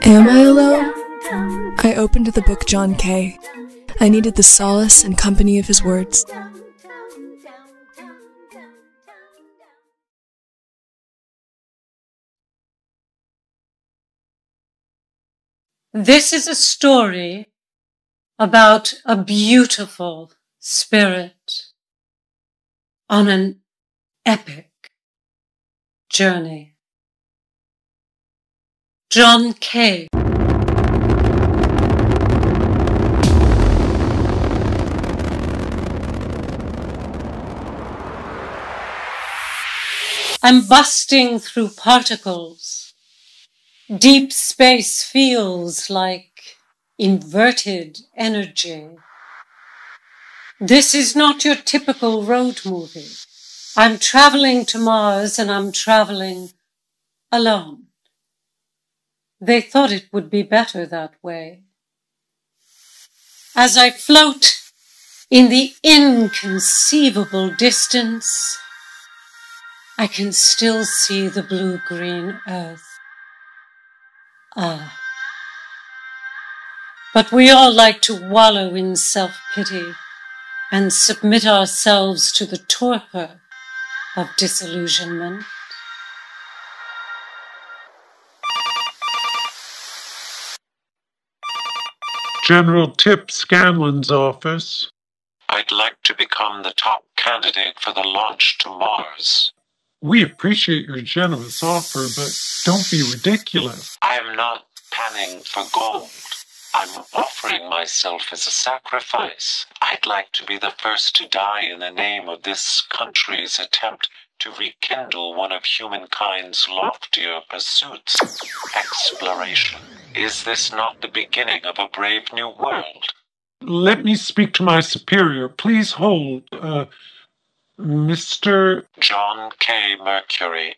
Am I alone? I opened the book John Kay. I needed the solace and company of his words. This is a story about a beautiful spirit on an epic journey. John Kay. I'm busting through particles. Deep space feels like inverted energy. This is not your typical road movie. I'm traveling to Mars and I'm traveling alone. They thought it would be better that way. As I float in the inconceivable distance, I can still see the blue-green earth. Ah. But we all like to wallow in self-pity and submit ourselves to the torpor of disillusionment. General Tip Scanlon's office. I'd like to become the top candidate for the launch to Mars. We appreciate your generous offer, but don't be ridiculous. I'm not panning for gold. I'm offering myself as a sacrifice. I'd like to be the first to die in the name of this country's attempt to rekindle one of humankind's loftier pursuits, exploration. Is this not the beginning of a brave new world? Let me speak to my superior. Please hold. Mr. John K. Mercury.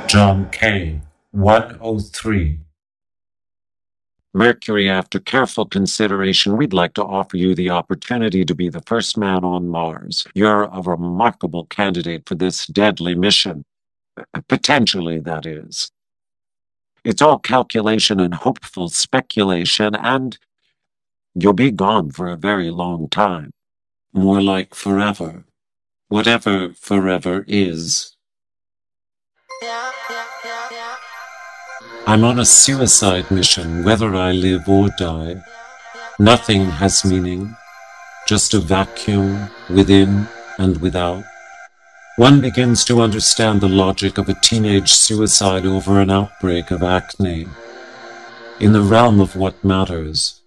John K. 103. Mercury, after careful consideration, we'd like to offer you the opportunity to be the first man on Mars. You're a remarkable candidate for this deadly mission. Potentially, that is. It's all calculation and hopeful speculation, and you'll be gone for a very long time. More like forever. Whatever forever is. I'm on a suicide mission, whether I live or die. Nothing has meaning, just a vacuum within and without. One begins to understand the logic of a teenage suicide over an outbreak of acne. In the realm of what matters,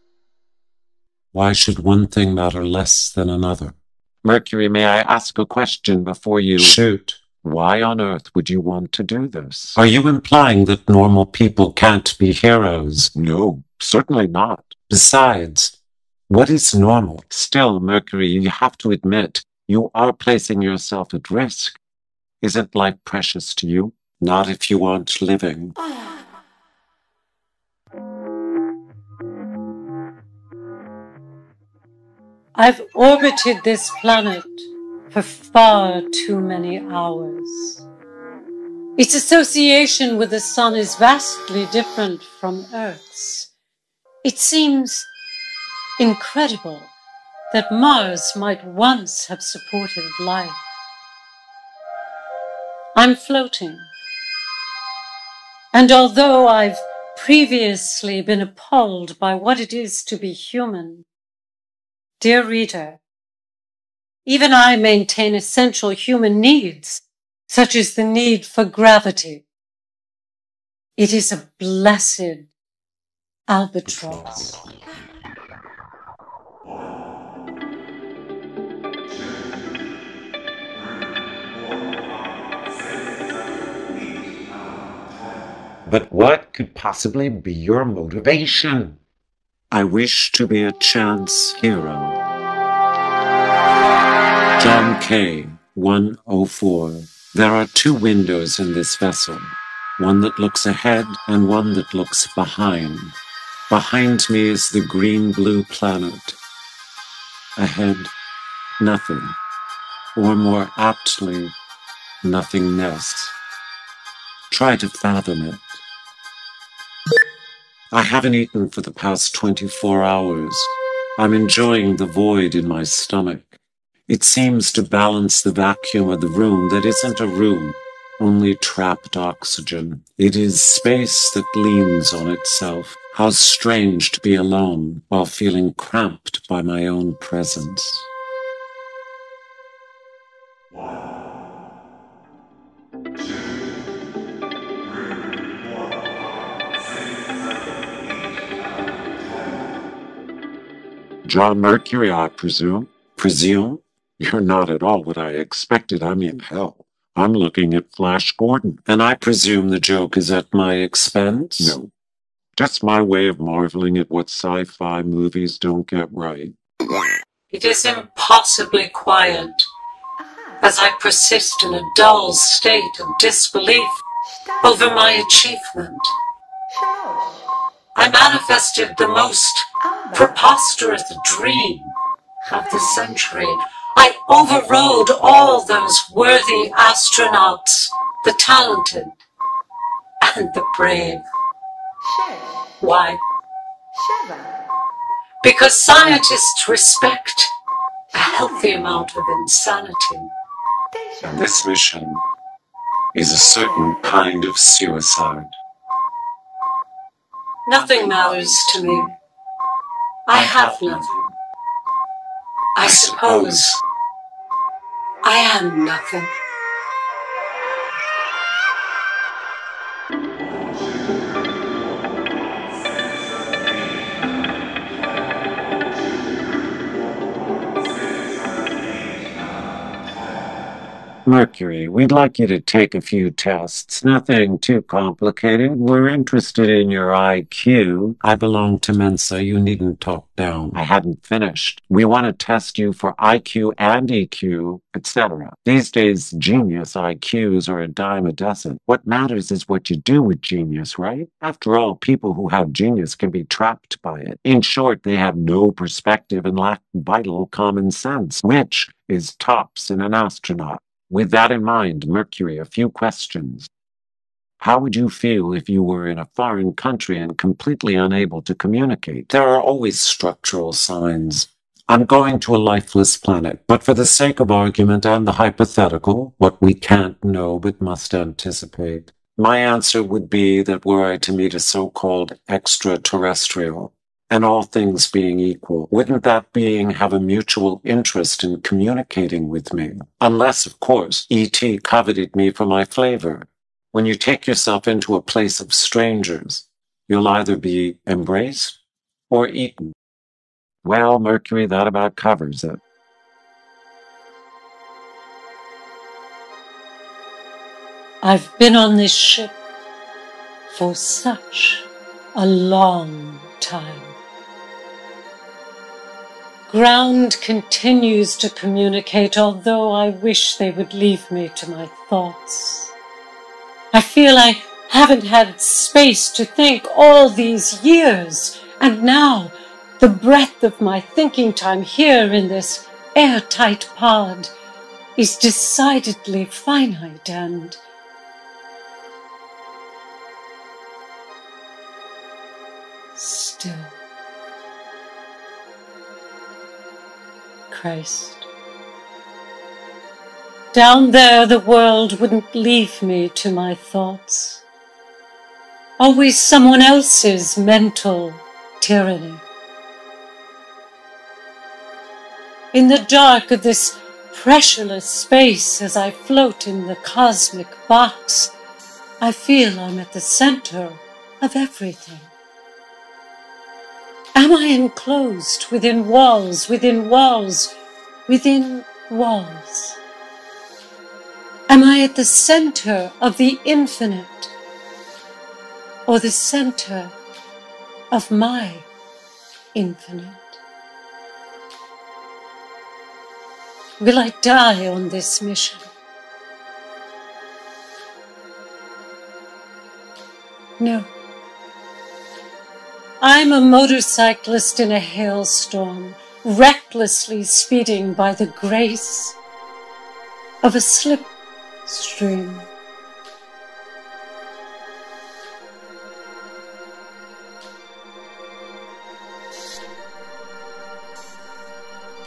why should one thing matter less than another? Mercury, may I ask a question before you... Shoot. Why on earth would you want to do this? Are you implying that normal people can't be heroes? No, certainly not. Besides, what is normal? Still, Mercury, you have to admit, you are placing yourself at risk. Isn't life precious to you? Not if you aren't living. I've orbited this planet for far too many hours. Its association with the sun is vastly different from Earth's. It seems incredible that Mars might once have supported life. I'm floating. And although I've previously been appalled by what it is to be human, dear reader, even I maintain essential human needs, such as the need for gravity. It is a blessed albatross. But what could possibly be your motivation? I wish to be a chance hero. John K. 104. There are two windows in this vessel, one that looks ahead and one that looks behind. Behind me is the green-blue planet. Ahead, nothing, or more aptly, nothingness. Try to fathom it. I haven't eaten for the past 24 hours. I'm enjoying the void in my stomach. It seems to balance the vacuum of the room that isn't a room, only trapped oxygen. It is space that leans on itself. How strange to be alone while feeling cramped by my own presence. John Mercury, I presume? Presume? You're not at all what I expected. I'm in hell. I'm looking at Flash Gordon. And I presume the joke is at my expense? No. Just my way of marveling at what sci-fi movies don't get right. It is impossibly quiet as I persist in a dull state of disbelief over my achievement. I manifested the most preposterous dream of the century. I overrode all those worthy astronauts, the talented and the brave. Why? Because scientists respect a healthy amount of insanity. And this mission is a certain kind of suicide. Nothing matters to me. I have nothing. I suppose I am nothing. Mercury, we'd like you to take a few tests. Nothing too complicated. We're interested in your IQ. I belong to Mensa. You needn't talk down. I hadn't finished. We want to test you for IQ and EQ, etc. These days, genius IQs are a dime a dozen. What matters is what you do with genius, right? After all, people who have genius can be trapped by it. In short, they have no perspective and lack vital common sense, which is tops in an astronaut. With that in mind, Mercury, a few questions. How would you feel if you were in a foreign country and completely unable to communicate? There are always structural signs. I'm going to a lifeless planet, but for the sake of argument and the hypothetical, what we can't know but must anticipate, my answer would be that were I to meet a so-called extraterrestrial, and all things being equal, wouldn't that being have a mutual interest in communicating with me? Unless, of course, E.T. coveted me for my flavor. When you take yourself into a place of strangers, you'll either be embraced or eaten. Well, Mercury, that about covers it. I've been on this ship for such a long time. Ground continues to communicate, although I wish they would leave me to my thoughts. I feel I haven't had space to think all these years, and now the breadth of my thinking time here in this airtight pod is decidedly finite and still. Christ. Down there the world wouldn't leave me to my thoughts. Always someone else's mental tyranny. In the dark of this pressureless space as I float in the cosmic box, I feel I'm at the center of everything. Am I enclosed within walls, within walls, within walls? Am I at the center of the infinite, or the center of my infinite? Will I die on this mission? No. I'm a motorcyclist in a hailstorm, recklessly speeding by the grace of a slipstream.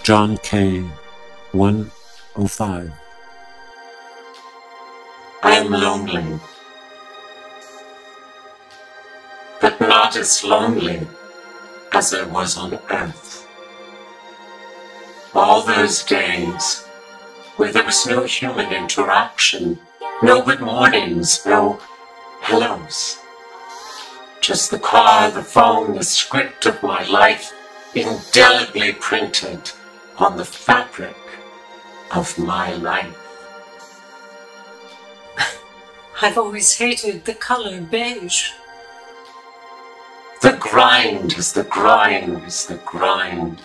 John K. 105. I'm lonely, but not as lonely as I was on Earth. All those days where there was no human interaction, no good mornings, no hellos. Just the car, the phone, the script of my life indelibly printed on the fabric of my life. I've always hated the color beige. The grind is the grind is the grind.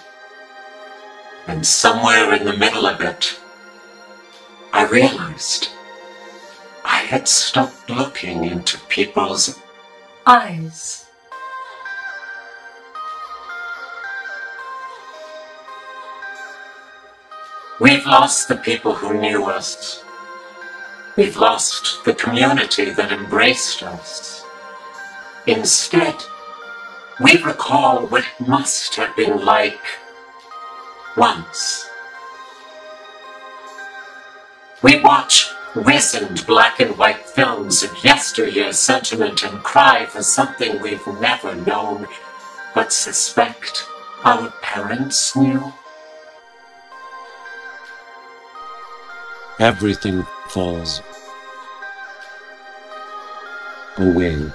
And somewhere in the middle of it, I realized I had stopped looking into people's eyes. We've lost the people who knew us. We've lost the community that embraced us. Instead, we recall what it must have been like once. We watch wizened black and white films of yesteryear's sentiment and cry for something we've never known, but suspect our parents knew. Everything falls away.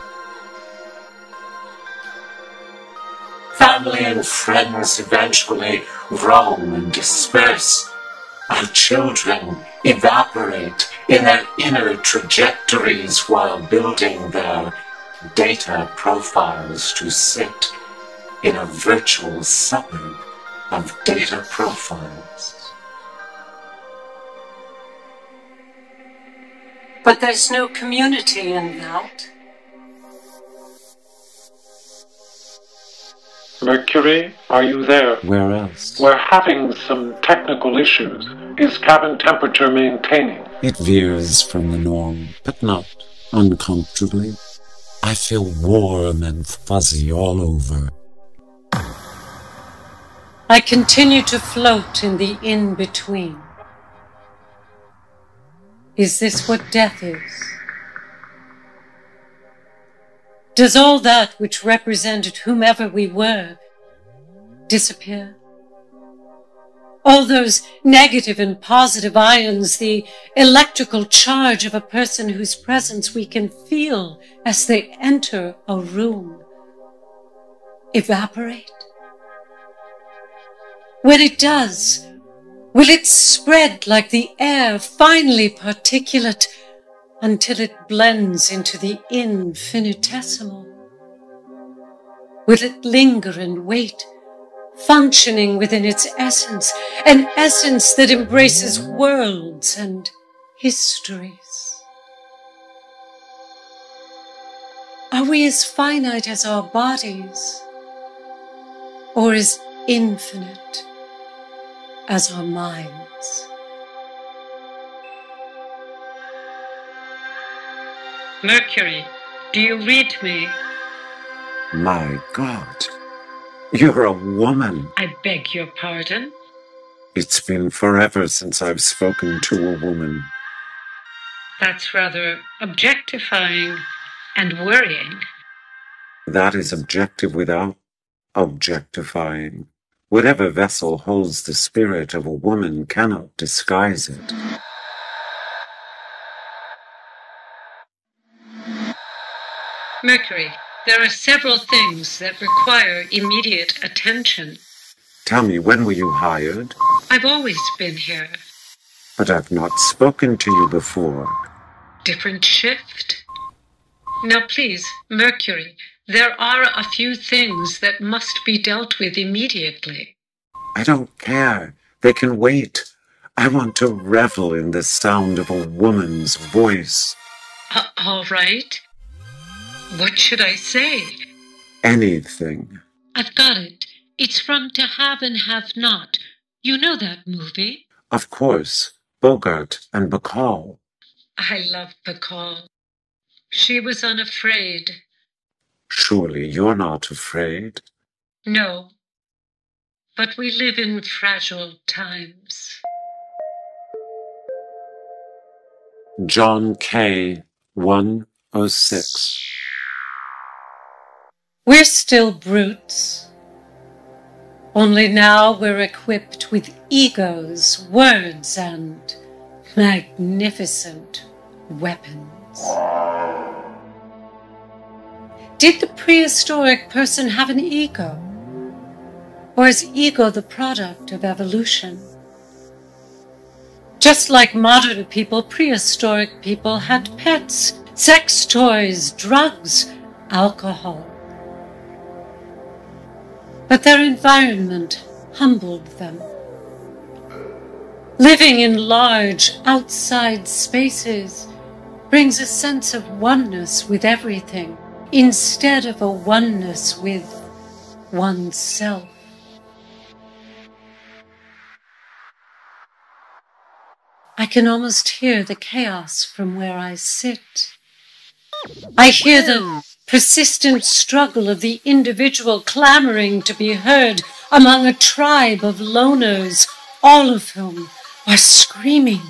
Family and friends eventually roam and disperse. Our children evaporate in their inner trajectories while building their data profiles to sit in a virtual suburb of data profiles. But there's no community in that. Mercury, are you there? Where else? We're having some technical issues. Is cabin temperature maintaining? It veers from the norm, but not uncomfortably. I feel warm and fuzzy all over. I continue to float in the in-between. Is this what death is? Does all that which represented whomever we were disappear? All those negative and positive ions, the electrical charge of a person whose presence we can feel as they enter a room, evaporate? When it does, will it spread like the air, finely particulate, until it blends into the infinitesimal? Will it linger and wait, functioning within its essence, an essence that embraces worlds and histories? Are we as finite as our bodies, or as infinite as our minds? Mercury, do you read me? My God, you're a woman. I beg your pardon? It's been forever since I've spoken to a woman. That's rather objectifying and worrying. That is objective without objectifying. Whatever vessel holds the spirit of a woman cannot disguise it. Mercury, there are several things that require immediate attention. Tell me, when were you hired? I've always been here. But I've not spoken to you before. Different shift? Now please, Mercury, there are a few things that must be dealt with immediately. I don't care. They can wait. I want to revel in the sound of a woman's voice. All right. What should I say? Anything. I've got it. It's from To Have and Have Not. You know that movie? Of course. Bogart and Bacall. I love Bacall. She was unafraid. Surely you're not afraid. No. But we live in fragile times. John K. 106. We're still brutes. Only now we're equipped with egos, words, and magnificent weapons. Did the prehistoric person have an ego? Or is ego the product of evolution? Just like modern people, prehistoric people had pets, sex toys, drugs, alcohol. But their environment humbled them. Living in large outside spaces brings a sense of oneness with everything instead of a oneness with oneself. I can almost hear the chaos from where I sit. I hear the persistent struggle of the individual clamoring to be heard among a tribe of loners, all of whom are screaming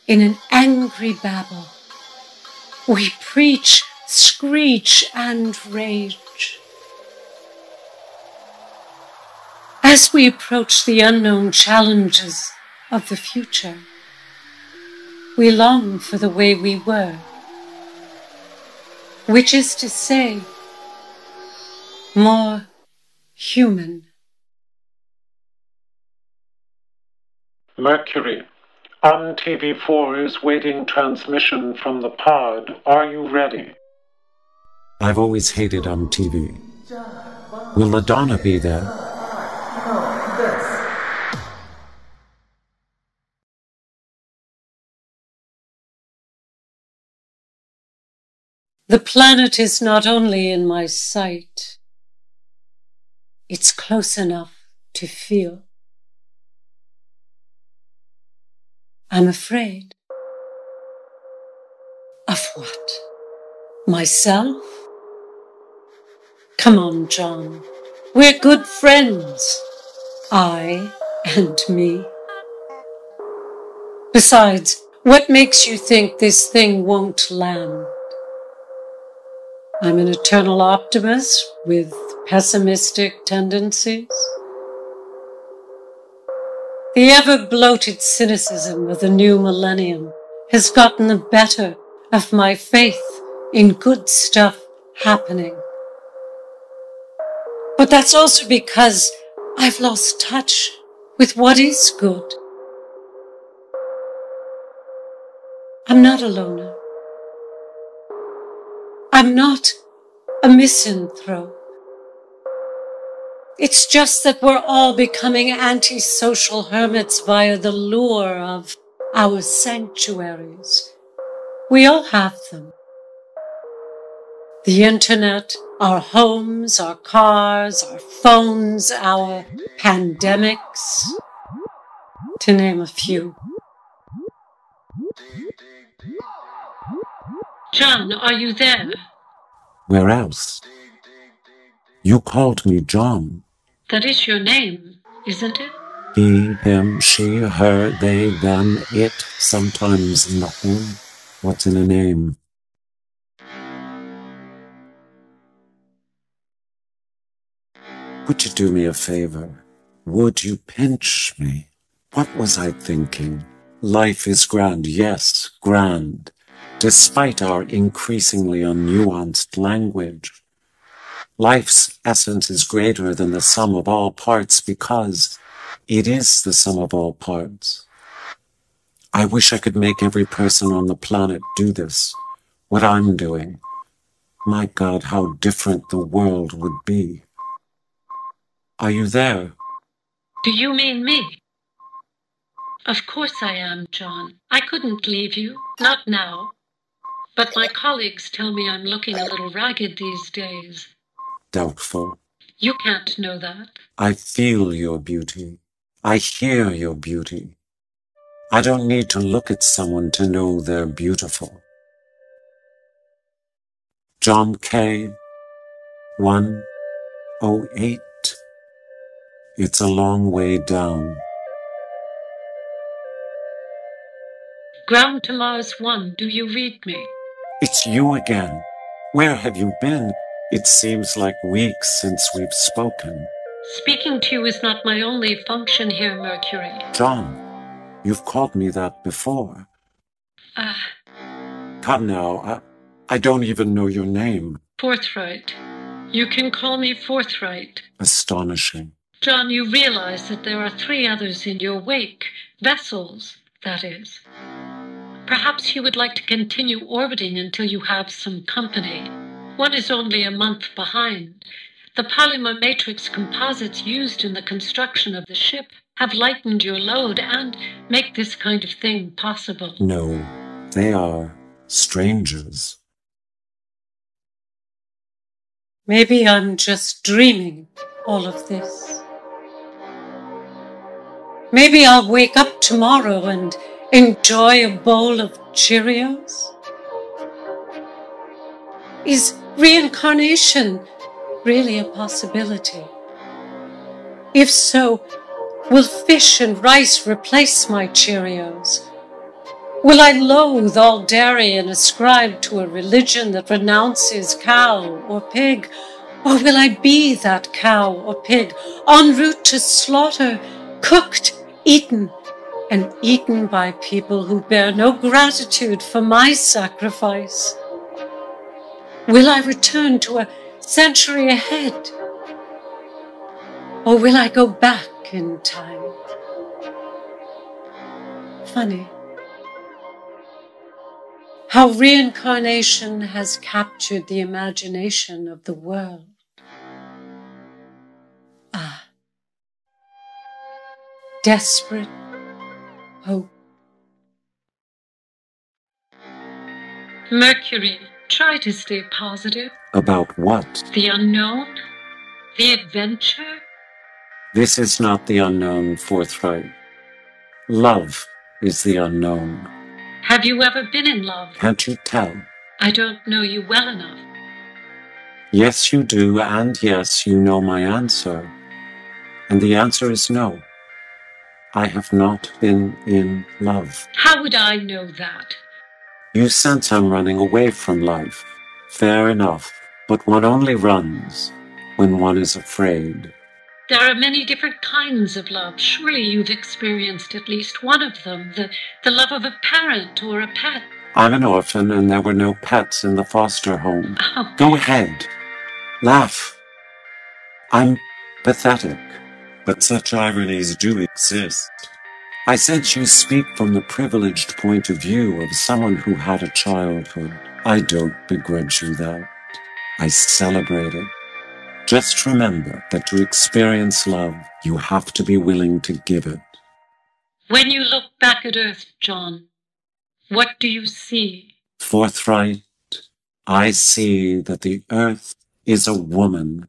in an angry babble. We preach, screech, and rage. As we approach the unknown challenges of the future, we long for the way we were, which is to say, more human. Mercury. On TV4 is waiting transmission from the pod. Are you ready? I've always hated on TV. Will Madonna be there? The planet is not only in my sight, it's close enough to feel. I'm afraid. Of what? Myself? Come on, John. We're good friends. I and me. Besides, what makes you think this thing won't land? I'm an eternal optimist with pessimistic tendencies. The ever-bloated cynicism of the new millennium has gotten the better of my faith in good stuff happening. But that's also because I've lost touch with what is good. I'm not a loner. I'm not a misanthrope. It's just that we're all becoming antisocial hermits via the lure of our sanctuaries. We all have them. The internet, our homes, our cars, our phones, our pandemics, to name a few. John, are you there? Where else? You called me John. That is your name, isn't it? He, him, she, her, they, them, it, sometimes nothing. What's in a name? Would you do me a favor? Would you pinch me? What was I thinking? Life is grand, yes, grand, despite our increasingly unnuanced language. Life's essence is greater than the sum of all parts because it is the sum of all parts. I wish I could make every person on the planet do this, what I'm doing. My God, how different the world would be. Are you there? Do you mean me? Of course I am, John. I couldn't leave you. Not now. But my colleagues tell me I'm looking a little ragged these days. Doubtful. You can't know that. I feel your beauty. I hear your beauty. I don't need to look at someone to know they're beautiful. John K. 108. It's a long way down. Ground to Mars 1, do you read me? It's you again. Where have you been? It seems like weeks since we've spoken. Speaking to you is not my only function here, Mercury. John, you've called me that before. Come now, I don't even know your name. Forthright. You can call me Forthright. Astonishing. John, you realize that there are 3 others in your wake. Vessels, that is. Perhaps you would like to continue orbiting until you have some company. One is only a month behind. The polymer matrix composites used in the construction of the ship have lightened your load and make this kind of thing possible. No, they are strangers. Maybe I'm just dreaming all of this. Maybe I'll wake up tomorrow and enjoy a bowl of Cheerios? Is reincarnation really a possibility? If so, will fish and rice replace my Cheerios? Will I loathe all dairy and ascribe to a religion that renounces cow or pig? Or will I be that cow or pig, en route to slaughter, cooked, eaten, and eaten by people who bear no gratitude for my sacrifice? Will I return to a century ahead? Or will I go back in time? Funny how reincarnation has captured the imagination of the world. Desperate hope. Mercury, try to stay positive. About what? The unknown? The adventure? This is not the unknown, Forthright. Love is the unknown. Have you ever been in love? Can't you tell? I don't know you well enough. Yes, you do, and yes, you know my answer. And the answer is no. I have not been in love. How would I know that? You sense I'm running away from life. Fair enough, but one only runs when one is afraid. There are many different kinds of love. Surely you've experienced at least one of them, the love of a parent or a pet. I'm an orphan and there were no pets in the foster home. Oh. Go ahead. Laugh. I'm pathetic, but such ironies do exist. I sense you speak from the privileged point of view of someone who had a childhood. I don't begrudge you that. I celebrate it. Just remember that to experience love, you have to be willing to give it. When you look back at Earth, John, what do you see? Forthright, I see that the Earth is a woman.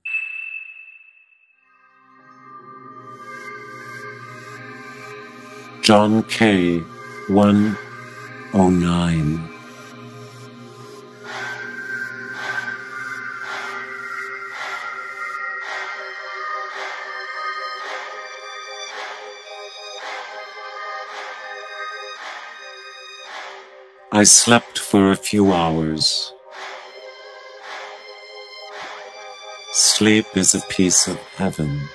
John K. 109. I slept for a few hours. Sleep is a piece of heaven.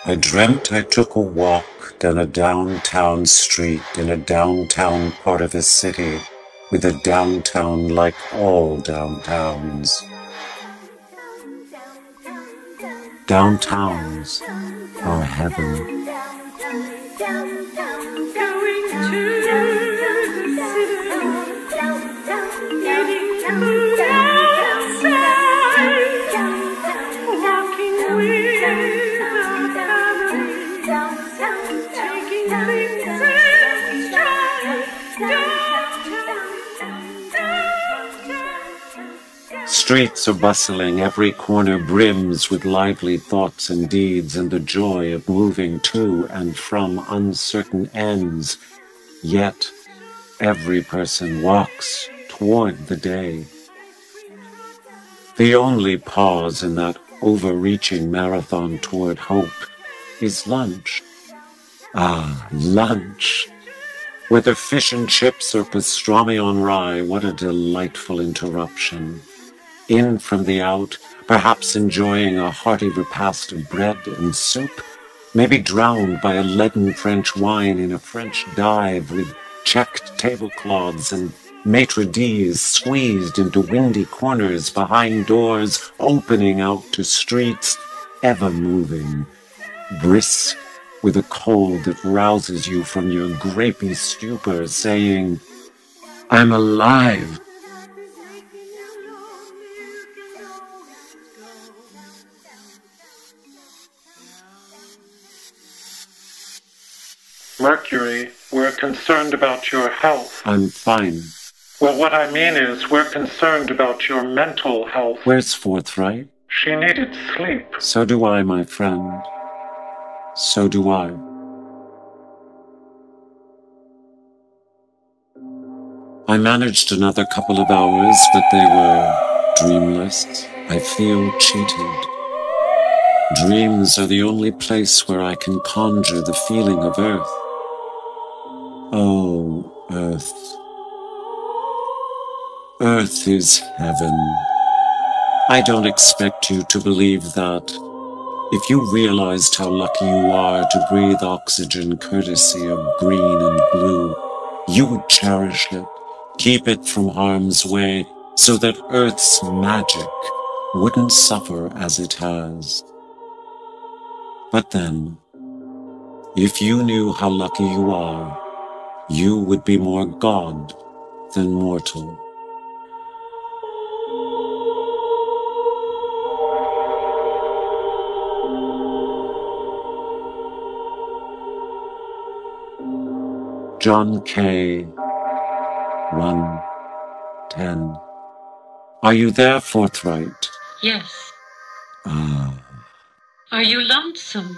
I dreamt I took a walk down a downtown street in a downtown part of a city with a downtown like all downtowns. Downtowns are heaven. streets are bustling, every corner brims with lively thoughts and deeds and the joy of moving to and from uncertain ends. Yet every person walks toward the day. The only pause in that overreaching marathon toward hope is lunch. Ah, lunch! Whether fish and chips or pastrami on rye, what a delightful interruption. In from the out, perhaps enjoying a hearty repast of bread and soup, maybe drowned by a leaden French wine in a French dive with checked tablecloths and maitre d's squeezed into windy corners behind doors opening out to streets ever moving, brisk with a cold that rouses you from your grapey stupor, saying, "I'm alive." Mercury, we're concerned about your health. I'm fine. Well, what I mean is, we're concerned about your mental health. Where's Forthright? She needed sleep. So do I, my friend. So do I. I managed another couple of hours, but they were dreamless. I feel cheated. Dreams are the only place where I can conjure the feeling of Earth. Oh, Earth. Earth is heaven. I don't expect you to believe that. If you realized how lucky you are to breathe oxygen courtesy of green and blue, you would cherish it, keep it from harm's way, so that Earth's magic wouldn't suffer as it has. But then, if you knew how lucky you are, you would be more God than mortal. John K. 1:10. Are you there, Forthright? Yes. Ah. Are you lonesome?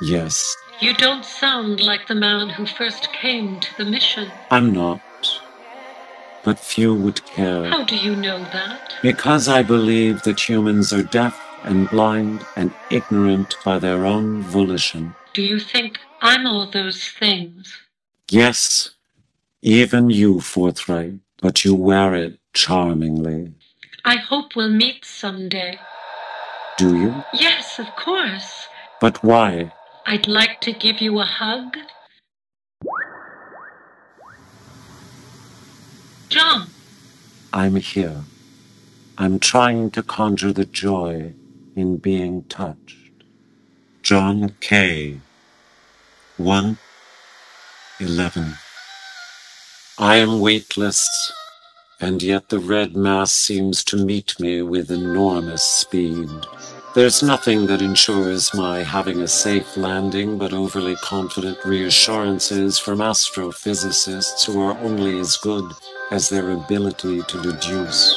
Yes. You don't sound like the man who first came to the mission. I'm not. But few would care. How do you know that? Because I believe that humans are deaf and blind and ignorant by their own volition. Do you think I'm all those things? Yes, even you, Forthright, but you wear it charmingly. I hope we'll meet someday. Do you? Yes, of course. But why? I'd like to give you a hug. John. I'm here. I'm trying to conjure the joy in being touched. John K. 1:11. I am weightless, and yet the red mass seems to meet me with enormous speed. There's nothing that ensures my having a safe landing but overly confident reassurances from astrophysicists who are only as good as their ability to deduce.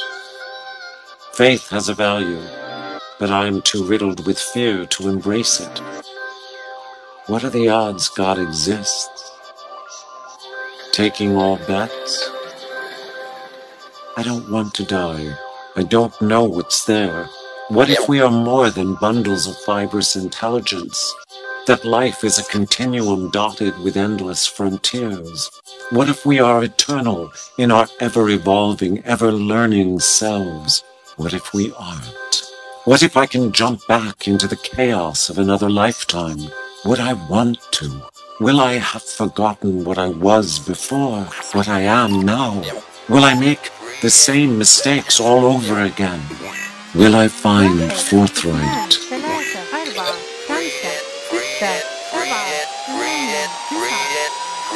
Faith has a value, but I am too riddled with fear to embrace it. What are the odds God exists? Taking all bets? I don't want to die. I don't know what's there. What if we are more than bundles of fibrous intelligence? That life is a continuum dotted with endless frontiers? What if we are eternal in our ever-evolving, ever-learning selves? What if we aren't? What if I can jump back into the chaos of another lifetime? Would I want to? Will I have forgotten what I was before, what I am now? Will I make the same mistakes all over again? Will I find Forthright?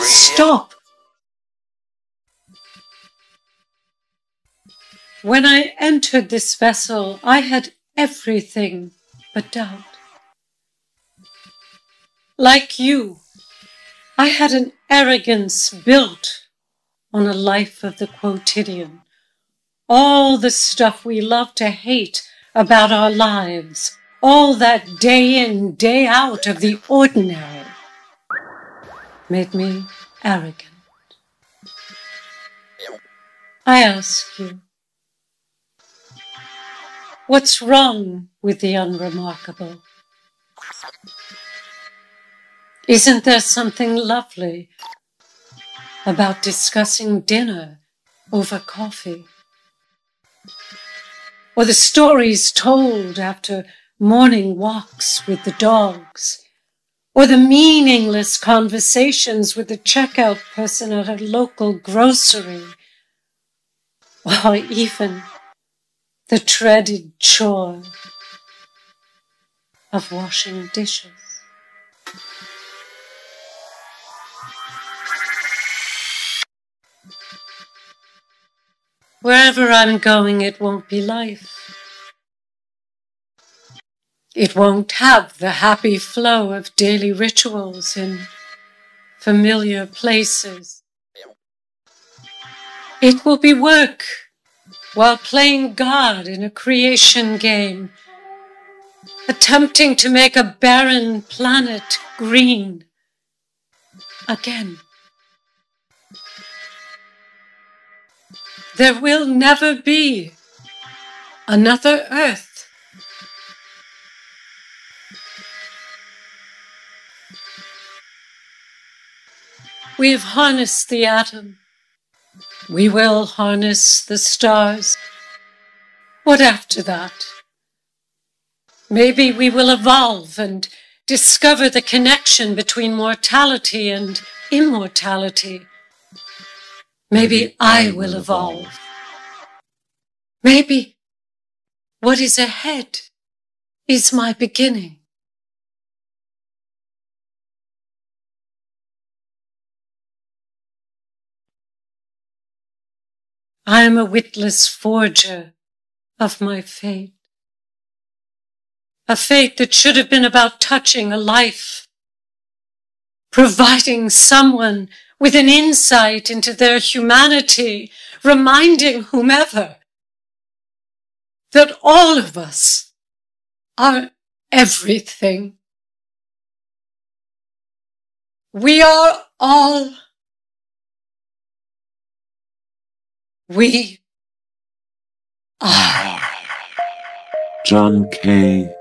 Stop! When I entered this vessel, I had everything but doubt. Like you, I had an arrogance built on a life of the quotidian, all the stuff we love to hate about our lives, all that day in, day out of the ordinary, made me arrogant. I ask you, what's wrong with the unremarkable? Isn't there something lovely about discussing dinner over coffee? Or the stories told after morning walks with the dogs? Or the meaningless conversations with the checkout person at a local grocery? Or even the dreaded chore of washing dishes? Wherever I'm going, it won't be life. It won't have the happy flow of daily rituals in familiar places. It will be work while playing God in a creation game, attempting to make a barren planet green again. There will never be another Earth. We have harnessed the atom. We will harness the stars. What after that? Maybe we will evolve and discover the connection between mortality and immortality. Maybe I will evolve. Maybe what is ahead is my beginning. I am a witless forger of my fate. A fate that should have been about touching a life, providing someone with an insight into their humanity, reminding whomever that all of us are everything. We are all. We are. John K.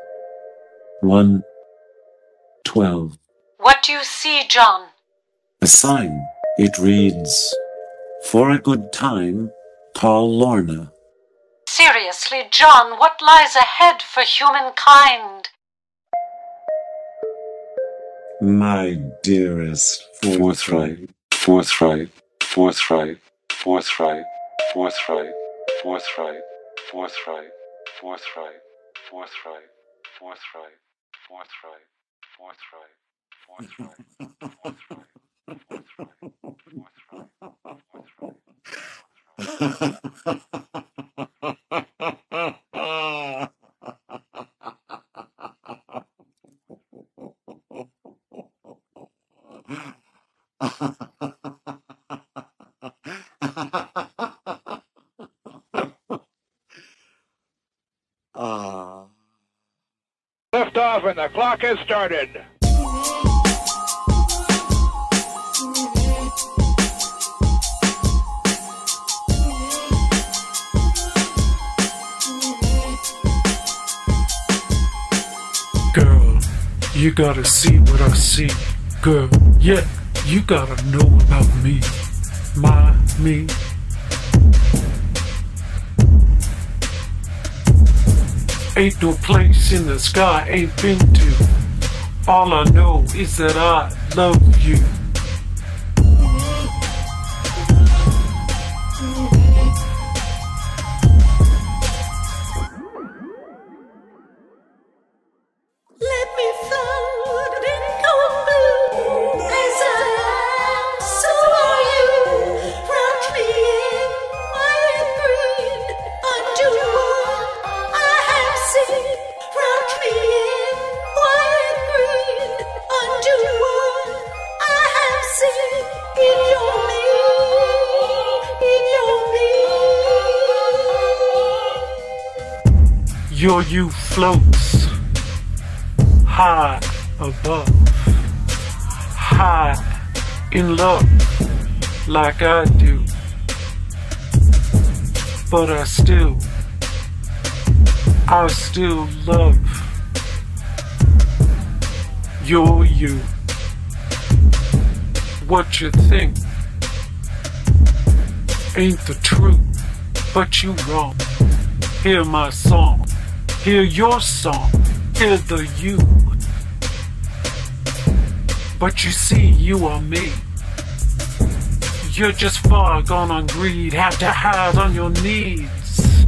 1:12. What do you see, John? A sign. It reads, "For a good time, call Lorna." Seriously, John, what lies ahead for humankind? My dearest, forthright, forthright, forthright, forthright, forthright, forthright, forthright, forthright, forthright, forthright, forthright, forthright, forthright, forthright, Lift off and the clock has started. Girl, you gotta see what I see. Girl, yeah, you gotta know about me. Me. Ain't no place in the sky I ain't been to. All I know is that I love you. Let me float in cold blue as I am, so are you. Rock me in violet green, undo what I have seen. Rock me in violet green, undo what I Your you floats high above, high in love like I do. But I still love your you. What you think ain't the truth, but you wrong. Hear my song, hear your song, hear the you. But you see, you are me. You're just far gone on greed, have to hide on your needs.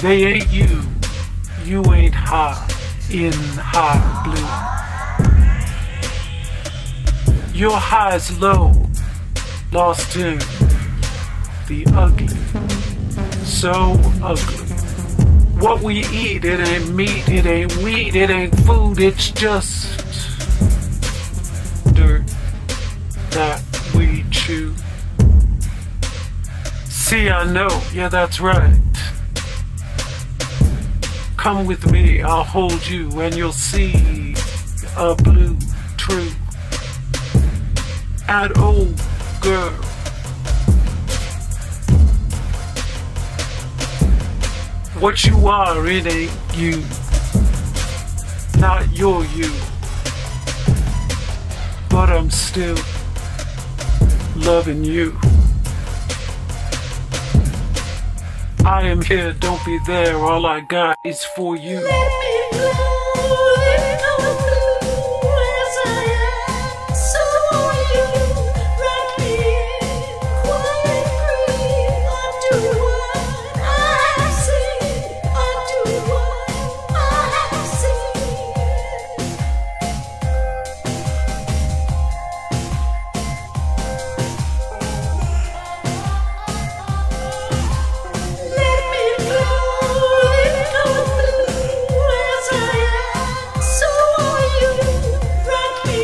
They ain't you, you ain't high in high blue. Your high's low, lost in the ugly, so ugly. What we eat, it ain't meat, it ain't wheat, it ain't food, it's just dirt that we chew. See, I know, yeah, that's right. Come with me, I'll hold you, and you'll see a blue true. An old girl. What you are, it ain't you. Not your you. But I'm still loving you. I am here, don't be there, all I got is for you. Let me blow in the blue as I am. So are you. Wrap me in quiet green. Undo what I see. Undo what I see. Let me blow in the blue as I am. So are you. Wrap me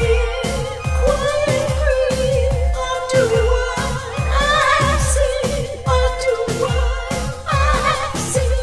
in quiet green. Undo what I see. Undo what I see.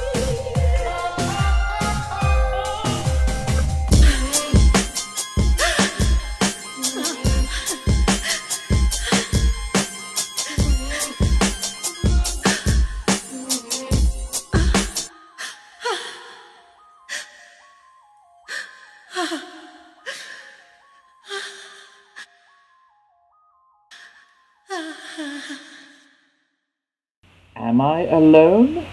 Am I alone?